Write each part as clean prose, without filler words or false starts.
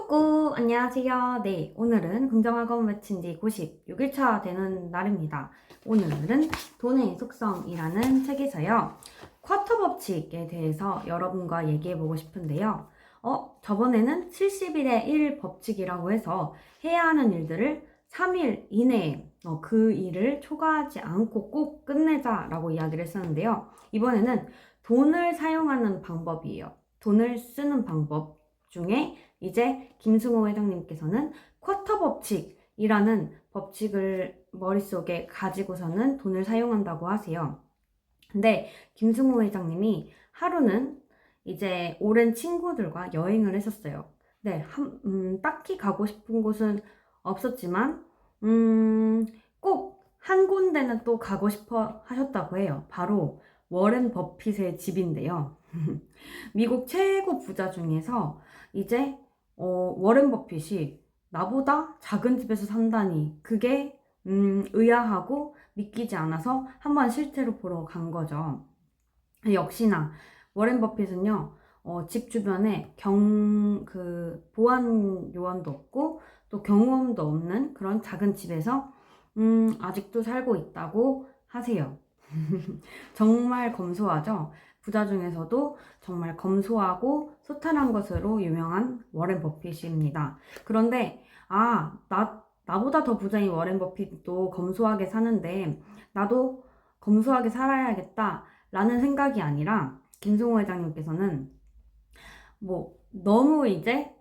꾸꾸 안녕하세요. 네, 오늘은 긍정학원 마친 지 96일차 되는 날입니다. 오늘은 돈의 속성이라는 책에서요. 쿼터 법칙에 대해서 여러분과 얘기해보고 싶은데요. 저번에는 70일의 1 법칙이라고 해서 해야 하는 일들을 3일 이내에 그 일을 초과하지 않고 꼭 끝내자라고 이야기를 했었는데요. 이번에는 돈을 사용하는 방법이에요. 돈을 쓰는 방법 중에 이제 김승호 회장님께서는 쿼터 법칙이라는 법칙을 머릿속에 가지고서는 돈을 사용한다고 하세요. 근데 김승호 회장님이 하루는 이제 오랜 친구들과 여행을 했었어요. 네, 딱히 가고 싶은 곳은 없었지만, 꼭 한 군데는 또 가고 싶어 하셨다고 해요. 바로 워렌 버핏의 집인데요. 미국 최고 부자 중에서 이제 워렌 버핏이 나보다 작은 집에서 산다니 그게 의아하고 믿기지 않아서 한번 실제로 보러 간 거죠. 역시나 워렌 버핏은요, 집 주변에 보안 요원도 없고 또 경호원도 없는 그런 작은 집에서 아직도 살고 있다고 하세요. 정말 검소하죠. 부자 중에서도 정말 검소하고 소탈한 것으로 유명한 워렌 버핏입니다. 그런데 나보다 더 부자인 워렌 버핏도 검소하게 사는데 나도 검소하게 살아야겠다 라는 생각이 아니라 김승호 회장님께서는 너무 이제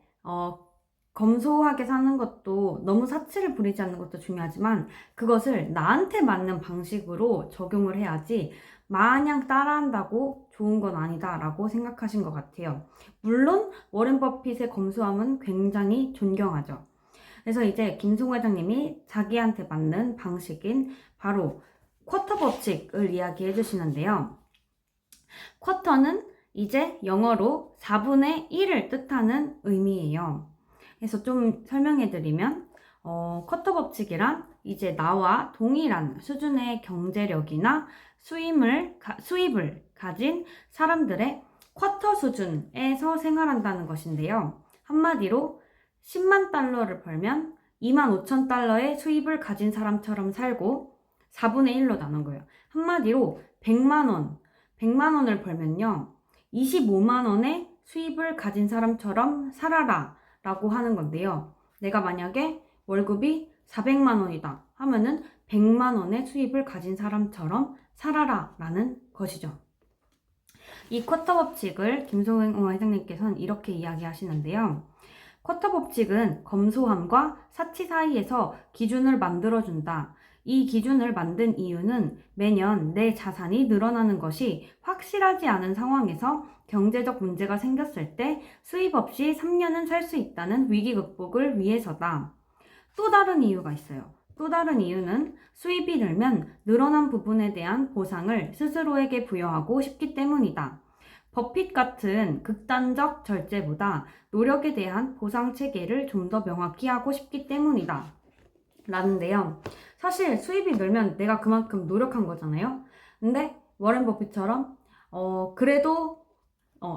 검소하게 사는 것도 너무 사치를 부리지 않는 것도 중요하지만 그것을 나한테 맞는 방식으로 적용을 해야지 마냥 따라한다고 좋은 건 아니다 라고 생각하신 것 같아요. 물론 워렌 버핏의 검소함은 굉장히 존경하죠. 그래서 이제 김승호 회장님이 자기한테 맞는 방식인 바로 쿼터 법칙을 이야기해 주시는데요. 쿼터는 이제 영어로 4분의 1을 뜻하는 의미예요. 그래서 좀 설명해 드리면 쿼터 법칙이란 이제 나와 동일한 수준의 경제력이나 수입을 가진 사람들의 쿼터 수준에서 생활한다는 것인데요. 한마디로 10만 달러를 벌면 2만 5천 달러의 수입을 가진 사람처럼 살고 4분의 1로 나눈 거예요. 한마디로 100만 원을 벌면요. 25만 원의 수입을 가진 사람처럼 살아라 라고 하는 건데요. 내가 만약에 월급이 400만 원이다 하면은 100만 원의 수입을 가진 사람처럼 살아라 라는 것이죠. 이 쿼터 법칙을 김소영 회장님께서는 이렇게 이야기하시는데요. 쿼터 법칙은 검소함과 사치 사이에서 기준을 만들어준다. 이 기준을 만든 이유는 매년 내 자산이 늘어나는 것이 확실하지 않은 상황에서 경제적 문제가 생겼을 때 수입 없이 3년은 살 수 있다는 위기 극복을 위해서다. 또 다른 이유가 있어요. 또 다른 이유는 수입이 늘면 늘어난 부분에 대한 보상을 스스로에게 부여하고 싶기 때문이다. 버핏 같은 극단적 절제보다 노력에 대한 보상 체계를 좀 더 명확히 하고 싶기 때문이다. 라는데요. 사실 수입이 늘면 내가 그만큼 노력한 거잖아요. 근데 워렌 버핏처럼 그래도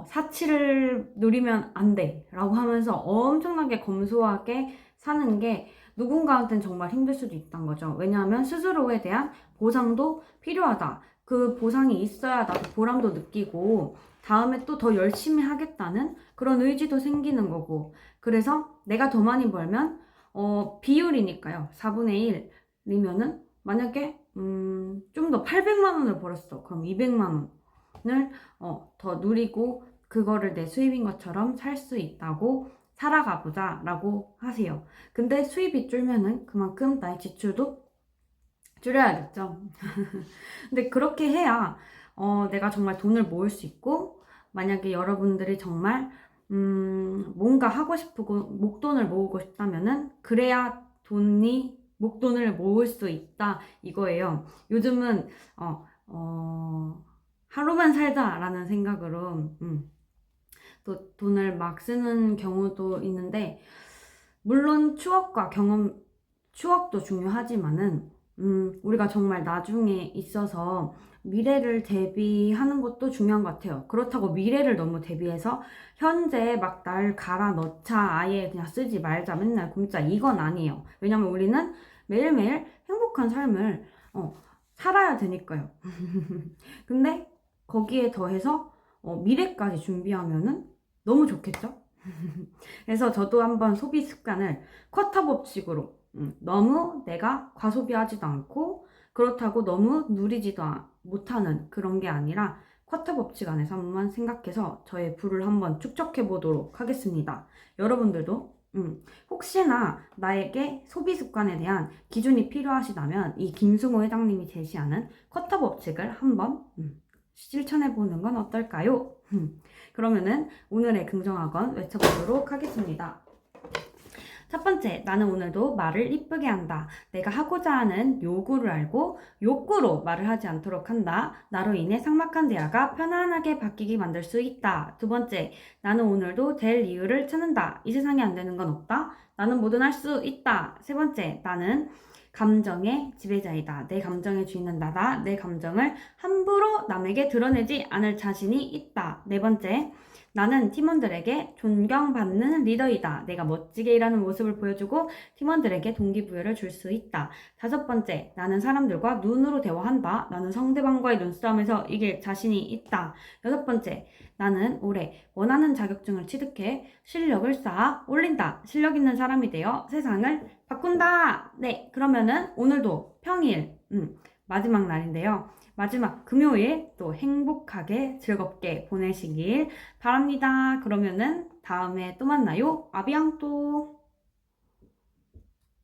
사치를 누리면 안 돼 라고 하면서 엄청나게 검소하게 사는 게 누군가한테는 정말 힘들 수도 있다는 거죠. 왜냐하면 스스로에 대한 보상도 필요하다. 그 보상이 있어야 나도 보람도 느끼고 다음에 또 더 열심히 하겠다는 그런 의지도 생기는 거고, 그래서 내가 더 많이 벌면 비율이니까요. 4분의 1이면은 만약에 좀 더 800만 원을 벌었어. 그럼 200만 원을 더 누리고 그거를 내 수입인 것처럼 살 수 있다고 살아가 보자 라고 하세요. 근데 수입이 줄면은 그만큼 나의 지출도 줄여야겠죠. 근데 그렇게 해야 내가 정말 돈을 모을 수 있고, 만약에 여러분들이 정말 뭔가 하고 싶고 목돈을 모으고 싶다면은 그래야 목돈을 모을 수 있다 이거예요. 요즘은 하루만 살자라는 생각으로 또 돈을 막 쓰는 경우도 있는데, 물론 추억도 중요하지만은 우리가 정말 나중에 있어서 미래를 대비하는 것도 중요한 것 같아요. 그렇다고 미래를 너무 대비해서 현재 막 날 갈아 넣자, 아예 그냥 쓰지 말자, 맨날 굶자, 이건 아니에요. 왜냐면 우리는 매일매일 행복한 삶을 살아야 되니까요. 근데 거기에 더해서 미래까지 준비하면은 너무 좋겠죠? 그래서 저도 한번 소비 습관을 쿼터 법칙으로 너무 내가 과소비하지도 않고 그렇다고 너무 누리지도 못하는 그런 게 아니라 쿼터 법칙 안에서 한번 생각해서 저의 부를 한번 축적해 보도록 하겠습니다. 여러분들도 혹시나 나에게 소비 습관에 대한 기준이 필요하시다면 이 김승호 회장님이 제시하는 쿼터 법칙을 한번 실천해 보는 건 어떨까요? 그러면은 오늘의 긍정학원 외쳐보도록 하겠습니다. 첫 번째, 나는 오늘도 말을 이쁘게 한다. 내가 하고자 하는 요구를 알고 욕구로 말을 하지 않도록 한다. 나로 인해 삭막한 대화가 편안하게 바뀌게 만들 수 있다. 두 번째, 나는 오늘도 될 이유를 찾는다. 이 세상에 안 되는 건 없다. 나는 뭐든 할 수 있다. 세 번째, 나는 감정의 지배자이다. 내 감정의 주인은 나다. 내 감정을 함부로 남에게 드러내지 않을 자신이 있다. 네 번째, 나는 팀원들에게 존경받는 리더이다. 내가 멋지게 일하는 모습을 보여주고 팀원들에게 동기부여를 줄 수 있다. 다섯 번째, 나는 사람들과 눈으로 대화한다. 나는 상대방과의 눈싸움에서 이길 자신이 있다. 여섯 번째, 나는 올해 원하는 자격증을 취득해 실력을 쌓아 올린다. 실력 있는 사람이 되어 세상을 바꾼다. 네, 그러면은 오늘도 평일, 마지막 날인데요. 마지막 금요일 또 행복하게 즐겁게 보내시길 바랍니다. 그러면은 다음에 또 만나요. 아비앙또.